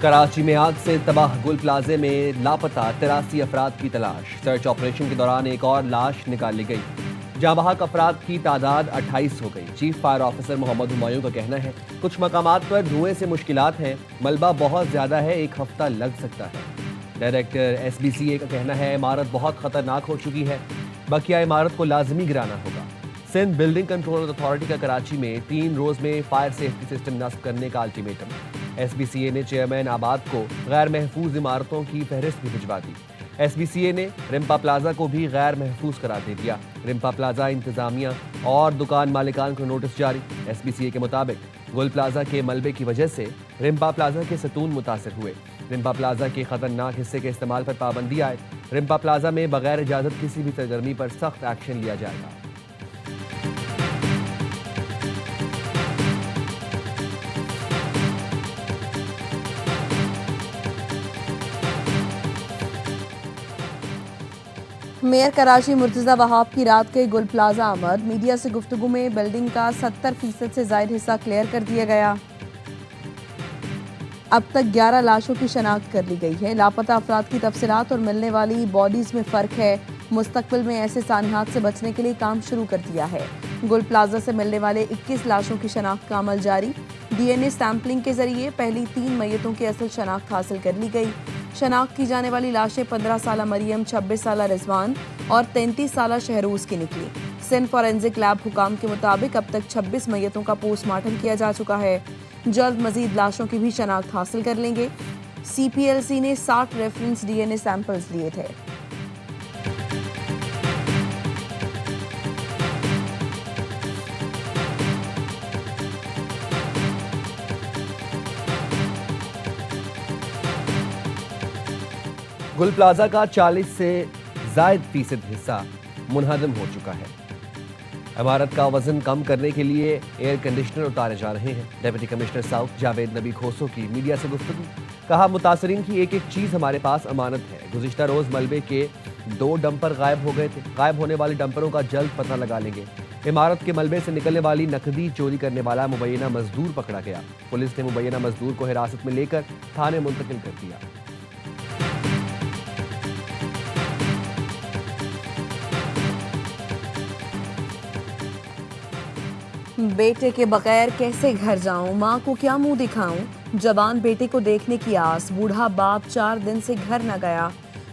कराची में आग से तबाह गुल प्लाजे में लापता 83 अफराद की तलाश। सर्च ऑपरेशन के दौरान एक और लाश निकाल ली गई। जहां बहक अफराद की तादाद 28 हो गई। Chief fire officer Mohammad Humayun का कहना है कुछ मकामात पर धुएं से मुश्किलात हैं, मलबा बहुत ज्यादा है, एक हफ्ता लग सकता है। डायरेक्टर SBCA का कहना है इमारत बहुत खतरनाक हो चुकी है, बकिया इमारत को लाजमी गिराना होगा। सिंध बिल्डिंग कंट्रोल अथॉरिटी का कराची में 3 रोज में फायर सेफ्टी सिस्टम नस्ब करने का अल्टीमेटम। SBCA ने चेयरमैन आबाद को गैर महफूज इमारतों की फहरिस्त भी भिजवा दी। SBCA ने रिम्पा प्लाजा को भी गैर महफूज करार दे दिया। रिम्पा प्लाजा इंतजामिया और दुकान मालिकान को नोटिस जारी। SBCA के मुताबिक गुल प्लाजा के मलबे की वजह से रिम्पा प्लाजा के सतून मुतासिर हुए। रिम्पा प्लाजा के खतरनाक हिस्से के इस्तेमाल पर पाबंदी आए। रिम्पा प्लाजा में बगैर इजाजत किसी भी सरगर्मी पर सख्त एक्शन लिया जाएगा। मेयर कराची मुर्तज़ा वहाब की रात के गुल प्लाजा आमद। मीडिया से गुफ्तगू में बिल्डिंग का 70% से ज़ायद हिस्सा क्लियर कर दिया गया। अब तक 11 लाशों की शनाख्त कर ली गई है। लापता अफराद की तफसीलात और मिलने वाली बॉडीज में फ़र्क है। मुस्तकबिल में ऐसे सानियात से बचने के लिए काम शुरू कर दिया है। गुल प्लाजा से मिलने वाले 21 लाशों की शनाख्त का अमल जारी। DNA सैम्पलिंग के जरिए पहली 3 मैयतों की असल शनाख्त हासिल कर ली गई। शनाख्त की जाने वाली लाशें 15 साला मरियम, 26 साला रिजवान और 33 साला शहरूज की निकली। सिंध फॉरेंसिक लैब हुकाम के मुताबिक अब तक 26 मैयतों का पोस्टमार्टम किया जा चुका है। जल्द मजीद लाशों की भी शनाख्त हासिल कर लेंगे। CPLC ने 60 रेफरेंस DNA सैंपल्स लिए थे। गुल प्लाजा का 40 से ज़ायद फीसद हिस्सा मुनहदम हो चुका है। इमारत का वजन कम करने के लिए एयर कंडीशनर उतारे जा रहे हैं। डिप्टी कमिश्नर साउथ जावेद नबी खोसो की मीडिया से गुफ्तगू। कहा मुतासरीन की एक एक चीज़ हमारे पास अमानत है। गुज़िश्ता रोज़ मलबे के 2 डंपर गायब हो गए थे। गायब होने वाले डंपरों का जल्द पता लगा लेंगे। इमारत के मलबे से निकलने वाली नकदी चोरी करने वाला मुबैना मजदूर पकड़ा गया। पुलिस ने मुबैना मजदूर को हिरासत में लेकर थाने मुंतकिल कर दिया। बेटे के बगैर कैसे घर जाऊं, माँ को क्या मुंह दिखाऊं। जवान बेटे को देखने की आस, बूढ़ा बाप 4 दिन से घर न गया।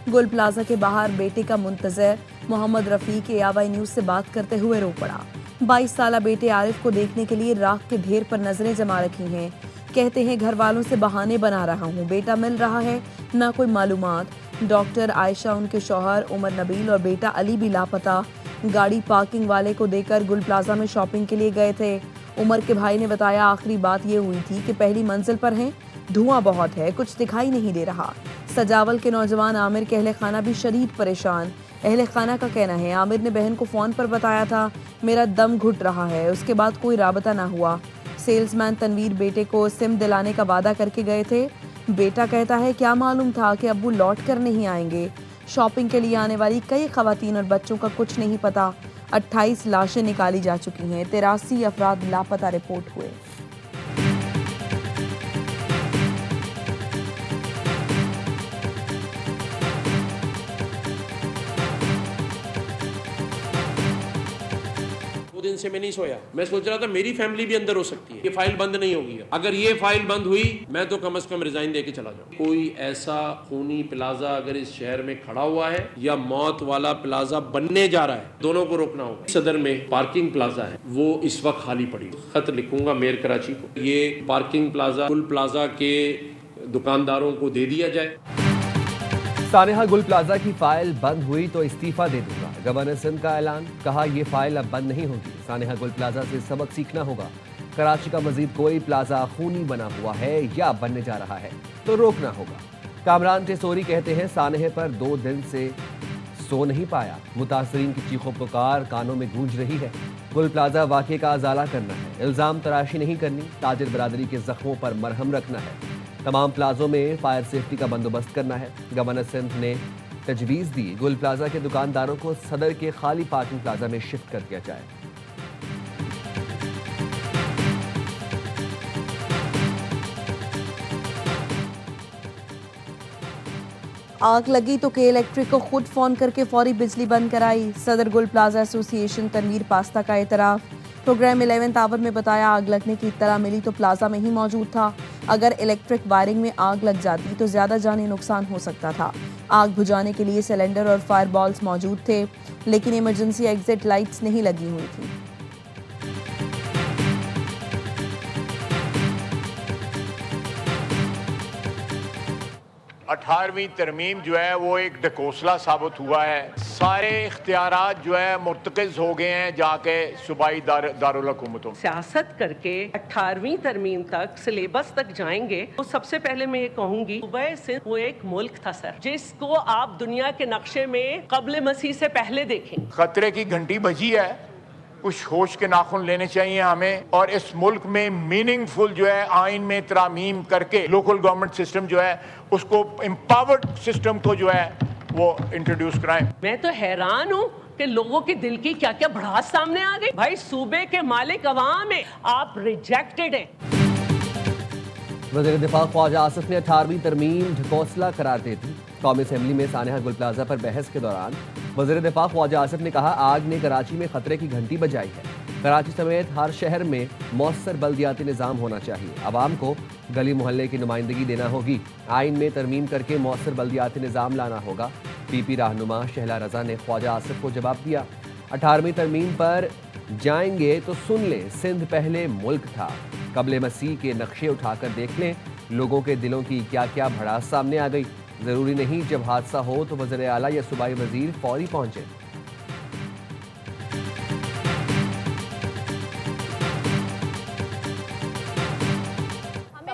गुल प्लाजा के बाहर बेटे का मुंतजर मोहम्मद रफीक AY न्यूज से बात करते हुए रो पड़ा। 22 साला बेटे आरिफ को देखने के लिए राख के ढेर पर नजरें जमा रखी हैं। कहते हैं घर वालों से बहाने बना रहा हूँ, बेटा मिल रहा है ना कोई मालूमात। डॉक्टर आयशा, उनके शौहर उमर नबील और बेटा अली भी लापता। गाड़ी पार्किंग वाले को देकर गुल प्लाजा में शॉपिंग के लिए गए थे। उमर के भाई ने बताया आखिरी बात ये हुई थी कि पहली मंजिल पर हैं, धुआं बहुत है, कुछ दिखाई नहीं दे रहा। सजावल के नौजवान आमिर के अहले खाना भी शदीद परेशान। अहले खाना का कहना है आमिर ने बहन को फ़ोन पर बताया था मेरा दम घुट रहा है, उसके बाद कोई राबता ना हुआ। सेल्समैन तनवीर बेटे को सिम दिलाने का वादा करके गए थे। बेटा कहता है क्या मालूम था कि अब्बू लौट कर नहीं आएंगे। शॉपिंग के लिए आने वाली कई खवातीन और बच्चों का कुछ नहीं पता। 28 लाशें निकाली जा चुकी हैं। 83 अफराद लापता रिपोर्ट हुए। दिन से मैं नहीं सोया। मैं सोच रहा था मेरी फैमिली भी अंदर हो सकती है, ये फाइल बंद नहीं होगी। अगर ये फाइल बंद हुई मैं तो कम से कम रिजाइन दे के चला जाऊं। कोई ऐसा खूनी प्लाजा अगर इस शहर में खड़ा हुआ है या मौत वाला प्लाजा बनने जा रहा है, दोनों को रोकना होगा। सदर में पार्किंग प्लाजा है, वो इस वक्त खाली पड़ी। खत लिखूंगा मेयर कराची को, ये पार्किंग प्लाजा गुल प्लाजा के दुकानदारों को दे दिया जाए। सानेहा गुल प्लाजा की फाइल बंद हुई तो इस्तीफा दे दूंगा। गवर्नर सिंध का ऐलान। कहा यह फाइल अब बंद नहीं होगी। सानेहा गुल प्लाजा से सबक सीखना होगा। कराची का मजीद कोई प्लाजा खूनी बना हुआ है या बनने जा रहा है तो रोकना होगा। कामरान टेसोरी कहते हैं सानेहे पर 2 दिन से सो नहीं पाया। मुतासरीन की चीखों पुकार कानों में गूंज रही है। गुल प्लाजा वाक़े का अजाला करना है, इल्ज़ाम तराशी नहीं करनी। ताजिर बरादरी के जख्मों पर मरहम रखना है। तमाम प्लाजों में फायर सेफ्टी का बंदोबस्त करना है। गवर्नर सिंध ने तजवीज़ दी गुल प्लाजा के दुकानदारों को सदर के खाली पार्किंग प्लाजा में शिफ्ट कर दिया जाए। आग लगी तो के इलेक्ट्रिक को खुद फोन करके फौरी बिजली बंद कराई। सदर गुल प्लाजा एसोसिएशन तनवीर पास्ता का एतराफ। प्रोग्राम 11th आवर में बताया आग लगने की इत्तला मिली तो प्लाजा में ही मौजूद था। अगर इलेक्ट्रिक वायरिंग में आग लग जाती तो ज्यादा जानी नुकसान हो सकता था। आग बुझाने के लिए सिलेंडर और फायर बॉल्स मौजूद थे, लेकिन इमरजेंसी एग्जिट लाइट्स नहीं लगी हुई थी। अठारहवीं तरमीम जो है वो एक ढकोसला साबित हुआ है। सारे इख्तियारात जो है मुर्तकिज हो गए हैं जाके सूबाई दारुल हुकूमतों। सियासत करके 18वीं तरमीम तक सिलेबस तक जाएंगे तो सबसे पहले मैं ये कहूंगी सूबे से वो एक मुल्क था सर, जिसको आप दुनिया के नक्शे में कब्ल मसीह से पहले देखेंगे। खतरे की घंटी बजी है, कुछ होश के नाखून लेने चाहिए हमें, और इस मुल्क में मीनिंगफुल जो है आइन में तरामीम करके लोकल गवर्नमेंट सिस्टम जो है उसको एम्पावर्ड सिस्टम को जो है वो इंट्रोड्यूस कराएं। मैं तो हैरान हूँ कि लोगों के दिल की क्या क्या भड़ास सामने आ गई। भाई सूबे के मालिक अवाम है, आप रिजेक्टेड हैं। वज़ीर दिफा ख्वाजा आसिफ ने 18वीं तरमीम ढकोसला करार दे दी। कौमी असेंबली में सानेहा गुल प्लाजा पर बहस के दौरान वज़ीर दिफा ख्वाजा आसिफ ने कहा आग ने कराची में खतरे की घंटी बजाई है। कराची समेत हर शहर में मौसर बल्दियाती निज़ाम होना चाहिए। आवाम को गली मोहल्ले की नुमाइंदगी देना होगी। आइन में तरमीम करके मौसर बल्दियाती निज़ाम लाना होगा। पीपी रहनुमा शहला रजा ने ख्वाजा आसिफ को जवाब दिया। 18वीं तरमीम पर जाएंगे तो सुन लें, सिंध पहले मुल्क था। कब्ल मसीह के नक्शे उठाकर देख लें, लोगों के दिलों की क्या क्या भड़ास सामने आ गई। ज़रूरी नहीं जब हादसा हो तो वज़ीर आला या सूबाई वज़ीर फौरी पहुंचे।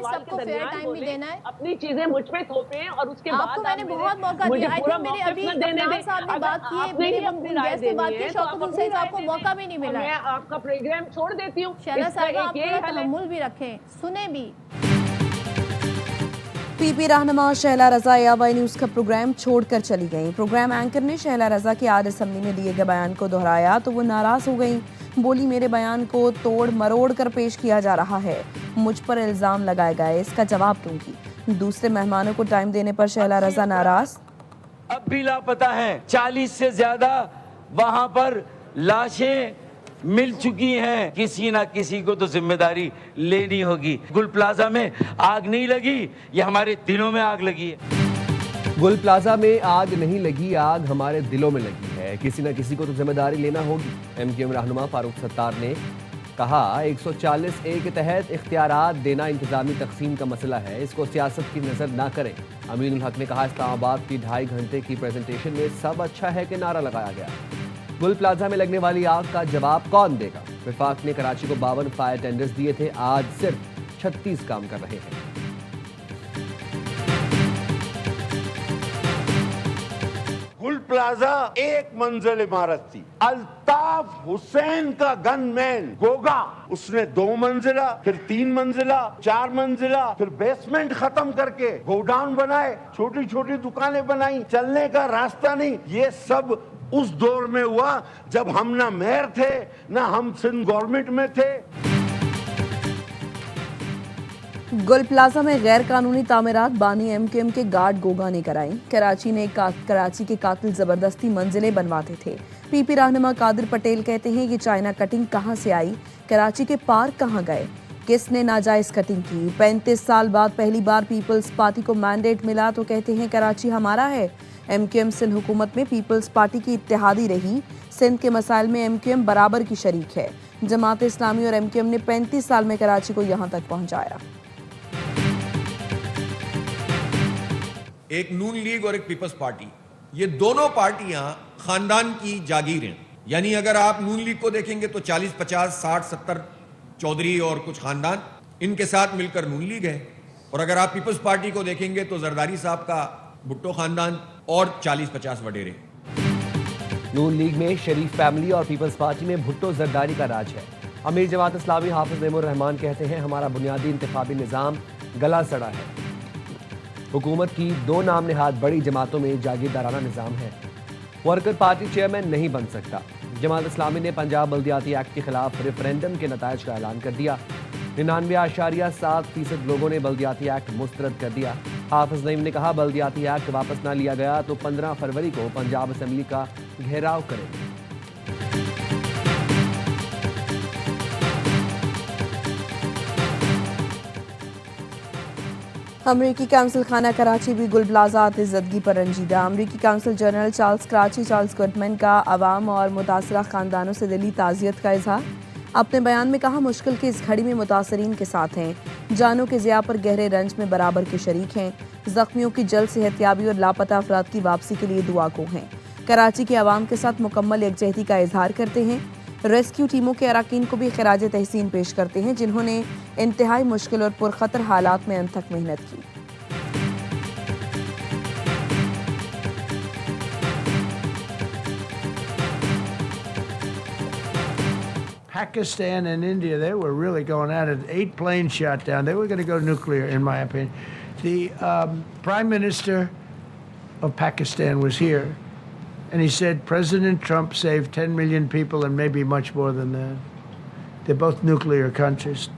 सबको फेयर टाइम भी देना है। अपनी चीजें मुझ पे थोपें और उसके बाद आपको मैंने बहुत मौका दिया। आई थिंक मेरी अभी अफनान साहब ने बात की है, मेरी गेस्ट ने बात की, शौकत हुसैन साहब को मौका भी नहीं मिला। मैं आपका प्रोग्राम छोड़ देती हूँ। शहला साहब आप थोड़ा तहम्मुल भी रखें, सुने भी। पीपी रहनुमा शहला रजा एआईवाई न्यूज़ का प्रोग्राम छोड़कर चली गईं। प्रोग्राम एंकर ने शहला रजा के आज असेंबली में दिए गए बयान को दोहराया तो वो नाराज हो गईं। बोली मेरे बयान को तोड़ मरोड़ कर पेश किया जा रहा है, मुझ पर इल्जाम लगाए गए, इसका जवाब दूंगी। दूसरे मेहमानों को टाइम देने पर शहला रजा नाराज। अब भी लापता हैं 40 से ज्यादा वहां पर लाशें मिल चुकी हैं। किसी ना किसी को तो जिम्मेदारी लेनी होगी। गुल प्लाजा में आग नहीं लगी, ये हमारे दिलों में आग लगी है। गुल प्लाजा में आग नहीं लगी, आग हमारे दिलों में लगी है। किसी न किसी को तो जिम्मेदारी लेना होगी। MQM रहनुमा फारूक सत्तार ने कहा 140A के तहत इख्तियारात देना इंतजामी तकसीम का मसला है, इसको सियासत की नजर ना करें। अमीनुल हक ने कहा इस्लामाबाद की 2.5 घंटे की प्रेजेंटेशन में सब अच्छा है कि नारा लगाया गया। गुल प्लाजा में लगने वाली आग का जवाब कौन देगा। विफाक ने कराची को 52 फायर टेंडर्स दिए थे, आज सिर्फ 36 काम कर रहे हैं। गुल प्लाजा एक मंजिल इमारत थी। अल्ताफ हुसैन का गनमैन गोगा, उसने 2 मंजिला, फिर 3 मंजिला, 4 मंजिला, फिर बेसमेंट खत्म करके गोडाउन बनाए, छोटी छोटी दुकानें बनाई, चलने का रास्ता नहीं। ये सब उस दौर में हुआ जब हम ना मेयर थे ना हम सिंध गवर्नमेंट में थे। गुल प्लाजा में गैर कानूनी तामीरात बानी MQM के गार्ड गोगा ने कराई। कराची के कातिल जबरदस्ती मंजिलें बनवाते थे। पीपी रहनुमा कादिर पटेल कहते हैं कि चाइना कटिंग कहां से आई, कराची के पार्क कहां गए, किसने नाजायज कटिंग की। 35 साल बाद पहली बार पीपल्स पार्टी को मैंडेट मिला तो कहते हैं कराची हमारा है। MQM सिंध हुकूमत में पीपल्स पार्टी की इत्तेहादी रही। सिंध के मसाइल में MQM बराबर की शरीक है। जमात इस्लामी और MQM ने 35 साल में कराची को यहाँ तक पहुँचाया। एक नून लीग और एक पीपल्स पार्टी, ये दोनों पार्टियां खानदान की जागीर हैं। यानी अगर आप नून लीग को देखेंगे तो 40, 50, 60, 70 चौधरी और कुछ खानदान इनके साथ मिलकर नून लीग है, और अगर आप पीपल्स पार्टी को देखेंगे तो जरदारी साहब का भुट्टो खानदान और 40-50 वडेरे। नून लीग में शरीफ फैमिली और पीपल्स पार्टी में भुट्टो जरदारी का राज है। अमीर जमात इस्लामी हाफिज नेमुर रहमान कहते हैं हमारा बुनियादी इंतखाबी निज़ाम गला सड़ा है। हुकूमत की 2 नाम निहाद बड़ी जमातों में जागीरदाराना निज़ाम है। वर्कर पार्टी चेयरमैन नहीं बन सकता। जमात इस्लामी ने पंजाब बल्दियाती एक्ट के खिलाफ रेफरेंडम के नतायज का ऐलान कर दिया। 99.7% लोगों ने बल्दियाती एक्ट मुस्तरद कर दिया। हाफिज नईम ने कहा, बल्दियाती एक्ट वापस ना लिया गया तो 15 फरवरी को पंजाब असेंबली का घेराव करेंगे। अमरीकी काउंसिल खाना कराची भी गुल प्लाजा आतिशदगी पर रंजीदा। अमरीकी council general Charles Karachi Charles Goodman का आवाम और मुतासरा खानदानों से दिली ताज़ियत का इजहार। अपने बयान में कहा, मुश्किल की इस घड़ी में मुतासरीन के साथ हैं, जानों के ज़िया पर गहरे रंज में बराबर के शरीक हैं, जख्मियों की जल्द सेहतयाबी और लापता अफराद की वापसी के लिए दुआ को हैं। कराची के आवाम के साथ मुकम्मल यकजहती का इजहार करते हैं। रेस्क्यू टीमों के अराकीन को भी खिराज तहसीन पेश करते हैं, जिन्होंने इंतहाई मुश्किल और पुरखतर हालात में अनथक मेहनत की। Pakistan and India, they were really going at it. 8 planes shot down. They were going to go nuclear, in my opinion. The Prime Minister of Pakistan was here, and he said President Trump saved 10 million people and maybe much more than that. They're both nuclear countries.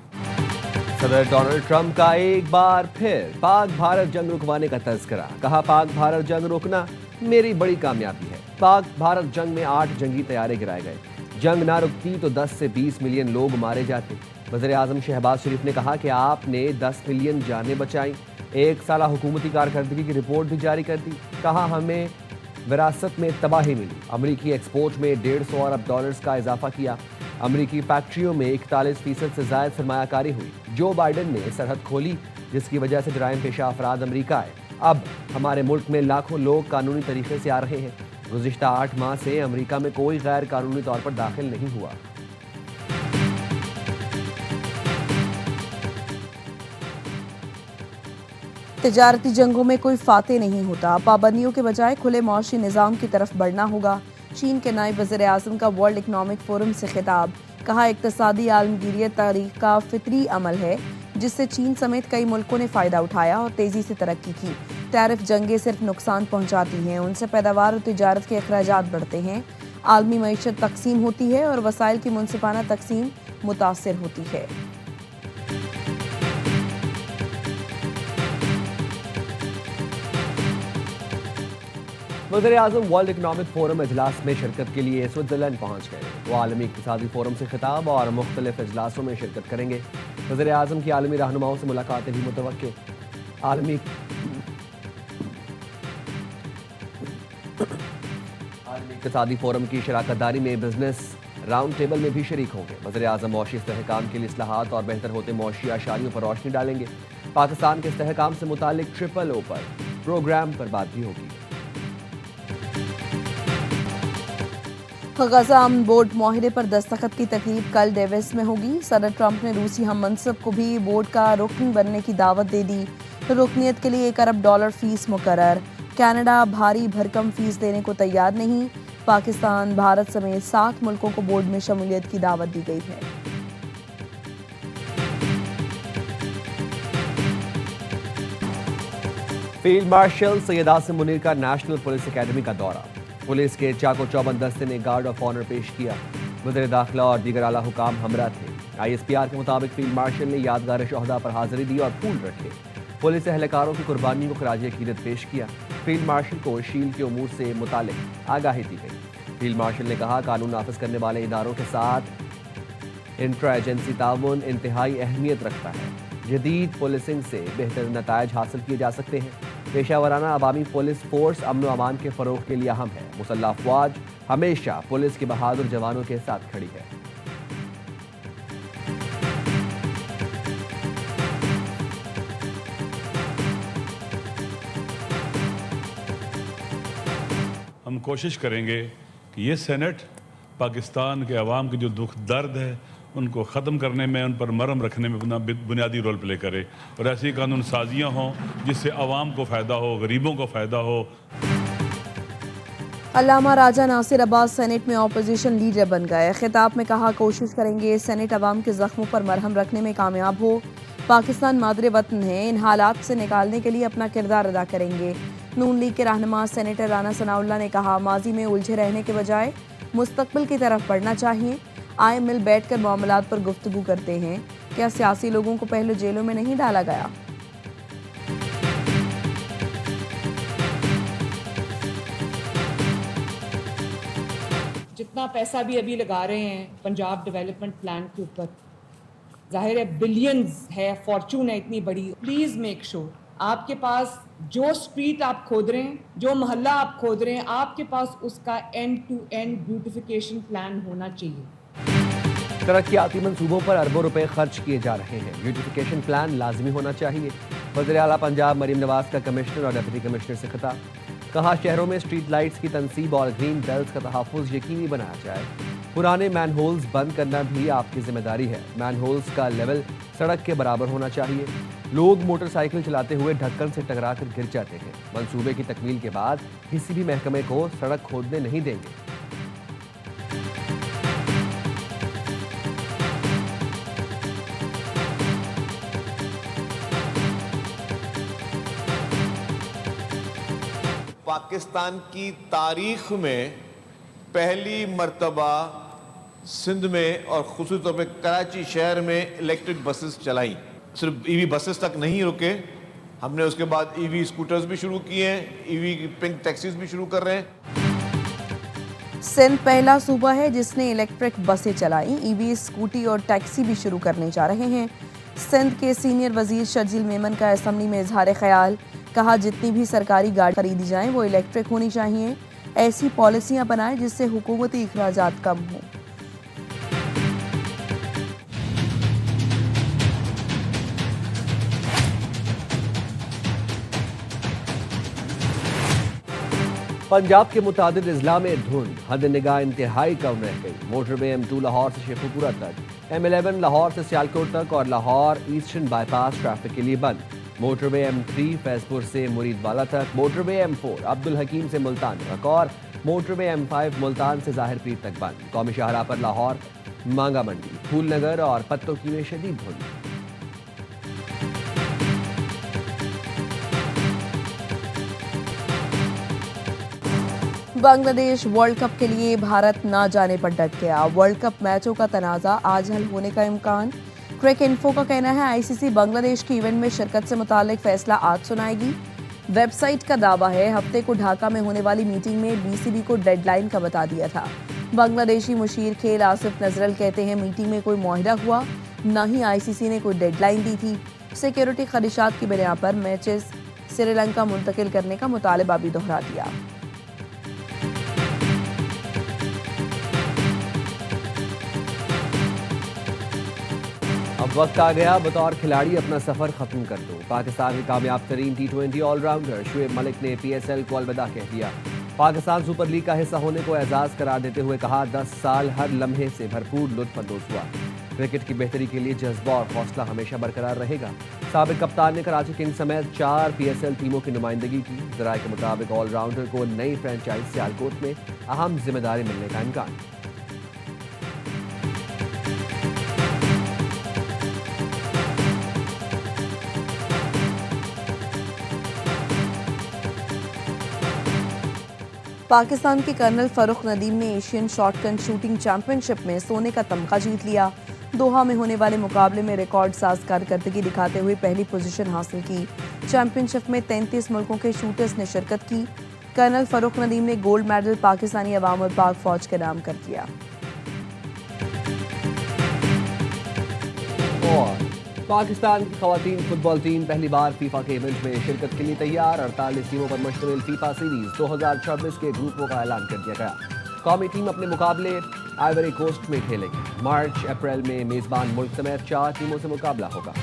सदर Donald Trump का एक बार फिर पाक भारत जंग रुकवाने का तज़किरा। कहा, पाक भारत जंग रोकना मेरी बड़ी कामयाबी है। पाक भारत जंग में 8 जंगी तैयारे गिराए गए। जंग ना रुकती तो 10 से 20 मिलियन लोग मारे जाते। वज़ीर-ए-आज़म शहबाज शरीफ ने कहा कि आपने 10 मिलियन जानें बचाई। 1 साला हुकूमती कारकर्दगी की रिपोर्ट भी जारी कर दी। कहा, हमें विरासत में तबाही मिली। अमरीकी एक्सपोर्ट में $150 अरब का इजाफा किया। अमरीकी फैक्ट्रियों में 41% से ज़ायद सरमायाकारी हुई। जो बाइडन ने सरहद खोली, जिसकी वजह से जराइम पेशा अफराद अमरीका आए। अब हमारे मुल्क में लाखों लोग कानूनी तरीके से आ रहे हैं। गुज़िश्ता 8 माह से अमरीका में कोई गैर कानूनी तौर पर दाखिल नहीं हुआ। तिजारती जंगों में कोई फातेह नहीं होता। पाबंदियों के बजाय खुले मौशी निज़ाम की तरफ बढ़ना होगा। चीन के नायब वज़ीर-ए-आज़म का वर्ल्ड इकनॉमिक फोरम से खिताब। कहा, इक़्तिसादी आलमगीरियत तारीख का फितरी अमल है, जिससे चीन समेत कई मुल्कों ने फ़ायदा उठाया और तेज़ी से तरक्की की। टैरिफ जंगें सिर्फ नुकसान पहुँचाती हैं, उनसे पैदावार और तिजारत के अखराजात बढ़ते हैं। आलमी मईशत तकसीम होती है और वसाइल की मुनसिफाना तकसीम मुतासिर होती है। वज़ीर-ए-आज़म वर्ल्ड इकनॉमिक फोरम इजलास में शिरकत के लिए स्विट्ज़रलैंड पहुँच गए। वो आलमी इक़्तिसादी फोरम से खिताब और मुख्तलिफ इजलासों में शिरकत करेंगे। वज़ीर-ए-आज़म की आलमी रहनुमाओं से मुलाकातें भी मुतवक्के। आलमी इक़्तिसादी फोरम की शराकतदारी में बिजनेस राउंड टेबल में भी शरीक होंगे। वज़ीर-ए-आज़म मौशी इस्तेहकाम के लिए इस्लाहात और बेहतर होते मौशी आशारियों पर रोशनी डालेंगे। पाकिस्तान के इस्तेहकाम से मुतालिक ट्रिपल ओ पर प्रोग्राम पर बात भी होगी। गजा अमन बोर्ड मुआहिदे पर दस्तखत की तकरीब कल डेविस में होगी। सदर ट्रंप ने रूसी हम मनसब को भी बोर्ड का रुकन बनने की दावत दे दी। रुकनियत के लिए $1 अरब फीस मुकर्रर। कनाडा भारी भरकम फीस देने को तैयार नहीं। पाकिस्तान, भारत समेत 7 मुल्कों को बोर्ड में शमूलियत की दावत दी गई है। फील्ड मार्शल सैयद आसिम मुनीर का नेशनल पुलिस अकेडमी का दौरा। पुलिस के चाको चौबंद दस्ते ने गार्ड ऑफ ऑनर पेश किया। वज़ीर दाखिला और दीगर आला हुकाम हमरा थे। ISPR के मुताबिक फील्ड मार्शल ने यादगार शोहदा पर हाजिरी दी और फूल रखे। पुलिस एहलकारों की कुर्बानियों को खराज अकीदत पेश किया। फील्ड मार्शल को शील्ड के उमूर से मुतालिक आगाही दी गई। फील्ड मार्शल ने कहा, कानून नाफिज करने वाले इदारों के साथ इंट्रा एजेंसी ताउन इंतहाई अहमियत रखता है। जदीद पुलिसिंग से बेहतर नतायज हासिल किए जा सकते हैं। पेशावराना अवामी पुलिस फोर्स अमन व अमान के फ़रोग़ के लिए अहम है। मुसल्लह अफ़वाज हमेशा पुलिस के बहादुर जवानों के साथ खड़ी है। हम कोशिश करेंगे कि ये सेनेट पाकिस्तान के अवाम के जो दुख दर्द है उनको ख़त्म करने में, उन पर मरहम रखने में बुनियादी रोल प्ले करे और ऐसी कानून साजियाँ हों जिससे अवाम को फ़ायदा हो, गरीबों को फ़ायदा हो। अल्लामा राजा नासिर अब्बास सेनेट में ऑपोजिशन लीडर बन गए। खिताब में कहा, कोशिश करेंगे सेनेट अवाम के ज़ख्मों पर मरहम रखने में कामयाब हो। पाकिस्तान मादरे वतन है, इन हालात से निकालने के लिए अपना किरदार अदा करेंगे। नून लीग के रहनुमा सेनेटर राना सनाउल्लाह ने कहा, माजी में उलझे रहने के बजाय मुस्तकबिल की तरफ बढ़ना चाहिए। आए मिल बैठकर मामलात पर गुफ्तगू करते हैं। क्या सियासी लोगों को पहले जेलों में नहीं डाला गया? जितना पैसा भी अभी लगा रहे हैं पंजाब डेवलपमेंट प्लान के ऊपर, जाहिर है बिलियंस है, फॉर्चून है इतनी बड़ी। प्लीज मेक श्योर आपके पास जो स्ट्रीट आप खोद रहे हैं, जो मोहल्ला आप खोद रहे हैं, आपके पास उसका end to end beautification plan होना चाहिए। तरक्याती मंसूबों पर अरबों रुपए खर्च किए जा रहे हैं, ब्यूटिफिकेशन प्लान लाजमी होना चाहिए। वज़ीर आला पंजाब मरीम नवाज का कमिश्नर और डिप्टी कमिश्नर से खिताब, कहा शहरों में स्ट्रीट लाइट्स की तनसीब और ग्रीन बेल्ट का तहफ़्फ़ुज़ यकीनी बनाया जाए। पुराने मैन होल्स बंद करना भी आपकी जिम्मेदारी है। मैन होल्स का लेवल सड़क के बराबर होना चाहिए। लोग मोटरसाइकिल चलाते हुए ढक्कन से टकरा कर गिर जाते हैं। मंसूबे की तकमील के बाद किसी भी महकमे को सड़क खोदने नहीं देंगे। पाकिस्तान की तारीख में पहली मर्तबा सिंध में और ख़ुसूस तौर पर कराची शहर में इलेक्ट्रिक बसेस चलाई। सिर्फ ईवी बसेस तक नहीं रुके, हमने उसके बाद ईवी स्कूटर्स भी शुरू किए हैं, ईवी पिंक टैक्सीज भी शुरू कर रहे हैं। सिंध पहला सूबा है जिसने इलेक्ट्रिक बसें चलाई, ईवी स्कूटी और टैक्सी भी शुरू करने जा रहे हैं। सिंध के सीनियर वजीर शर्जील मेमन का असम्बली में इजहार ख्याल, कहा जितनी भी सरकारी गाड़ी खरीदी जाएं वो इलेक्ट्रिक होनी चाहिए। ऐसी पॉलिसियां बनाएं जिससे हुकूमती अखराजात कम हों। पंजाब के मुतादिद अजला में धुंध, हद निगाह इंतहाई कम रह गई। मोटरवे M2 लाहौर से शेखुपुरा तक, M11 लाहौर से सियालकोट तक और लाहौर ईस्टर्न बाईपास ट्रैफिक के लिए बंद। मोटरवे M3 फैजपुर से मुरीदवाला तक, मोटरवे M4 अब्दुल हकीम से मुल्तान तक और मोटरवे M5 मुल्तान से जाहिर पीर तक बंद। कौमी शाहराह पर लाहौर, मांगा मंडी, फूलनगर और पत्तोकी में शदीद धुंध। बांग्लादेश वर्ल्ड कप के लिए भारत ना जाने पर डट गया। वर्ल्ड कप मैचों का तनाज़ा आज हल होने का इम्कान। क्रिक इन्फो का कहना है आईसीसी बांग्लादेश की इवेंट में शिरकत से मुतालिक फैसला आज सुनाएगी। वेबसाइट का दावा है हफ्ते को ढाका में होने वाली मीटिंग में बीसीबी को डेडलाइन का बता दिया था। बांग्लादेशी मुशीर खेल आसिफ नजरल कहते हैं मीटिंग में कोई मुआहिदा हुआ, न ही आईसीसी ने कोई डेडलाइन दी थी। सिक्योरिटी खदशात की बिना पर मैचेस श्रीलंका मुंतकिल करने का मुतालबा भी दोहरा दिया। अब वक्त आ गया बतौर खिलाड़ी अपना सफर खत्म कर दो। पाकिस्तान के कामयाब तरीन T20 ऑलराउंडर शुएब मलिक ने PSL को अलविदा कह दिया। पाकिस्तान सुपर लीग का हिस्सा होने को एजाज करार देते हुए कहा 10 साल हर लम्हे से भरपूर लुत्फअंदोज हुआ। क्रिकेट की बेहतरी के लिए जज्बा और हौसला हमेशा बरकरार रहेगा। साबिक कप्तान ने कराची किंग्स समेत 4 PSL टीमों की नुमाइंदगी की। जराये के मुताबिक ऑलराउंडर को नई फ्रेंचाइज सियालकोट में अहम जिम्मेदारी मिलने का इम्कान। पाकिस्तान के कर्नल फरूख नदीम ने एशियन शॉटगन शूटिंग चैंपियनशिप में सोने का तमगा जीत लिया। दोहा में होने वाले मुकाबले में रिकॉर्ड साज कारकर्दगी दिखाते हुए पहली पोजीशन हासिल की। चैंपियनशिप में 33 मुल्कों के शूटर्स ने शिरकत की। कर्नल फरूख नदीम ने गोल्ड मेडल पाकिस्तानी अवाम और पाक फौज के नाम कर दिया। और पाकिस्तान की खवातीन फुटबॉल टीम पहली बार फीफा के इवेंट में शिरकत के लिए तैयार। 48 टीमों पर मुश्तमिल फीफा सीरीज 2024 के ग्रुपों का ऐलान कर दिया गया। कौमी टीम अपने मुकाबले आइवरी कोस्ट में खेलेगी। मार्च अप्रैल में मेजबान मुल्क समेत 4 टीमों से मुकाबला होगा।